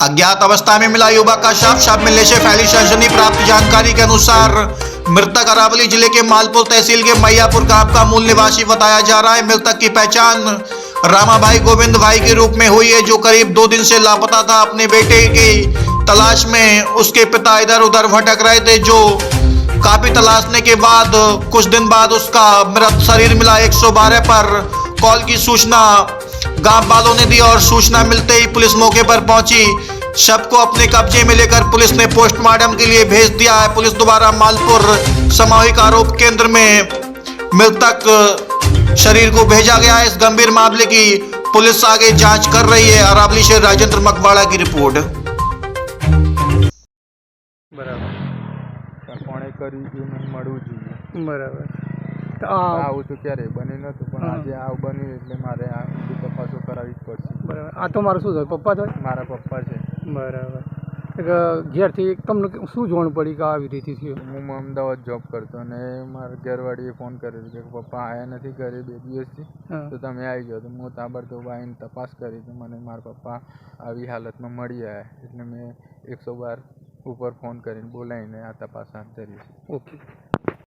अज्ञात अवस्था में मिला युवक का शव मिलने से फैली सनसनी। प्राप्त जानकारी के अनुसार मृतक अरावली जिले के मालपुर तहसील के मैयापुर गांव का मूल निवासी बताया जा रहा है। मृतक की पहचान रामाभाई गोविंद भाई के रूप में हुई है, जो करीब 2 दिन से लापता था। अपने बेटे की तलाश में उसके पिता इधर उधर भटक रहे थे, जो काफी तलाशने के बाद कुछ दिन बाद उसका मृत शरीर मिला। 112 पर कॉल की सूचना गांव वालों ने दी और सूचना मिलते ही पुलिस मौके पर पहुंची। शव को अपने कब्जे में लेकर पुलिस ने पोस्टमार्टम के लिए भेज दिया है। पुलिस द्वारा मालपुर सामूहिक आरोप केंद्र में मृतक शरीर को भेजा गया है। इस गंभीर मामले की पुलिस आगे जांच कर रही है। अरावली से राजेंद्र मकवाड़ा की रिपोर्ट। बराबर કોણે કર્યું એ મને મળવું જોઈએ। બરાબર તો આવું તો ક્યારે બન્યું નહોતું, પણ આજે આવું બન્યું એટલે મારે આ બધી તપાસો કરાવવી જ પડશે। બરાબર આ તો મારું શું થાય પપ્પા થાય? મારા પપ્પા છે। બરાબર ઘેરથી તમને શું જાણ પડી કે આવી રીતે થયું? હું અમદાવાદ જોબ કરતો અને મારા ઘરવાળીએ ફોન કર્યો કે પપ્પા આવ્યા નથી ઘરે 2 દિવસથી, તો તમે આવી જાઓ। તો હું તાબડતોબ આવીને તપાસ કરી તો મને મારા પપ્પા આવી હાલતમાં મળી આવ્યા, એટલે મેં 112 ઉપર ફોન કરીને બોલાવીને આ તપાસ હાથ ધરી છે। ઓકે।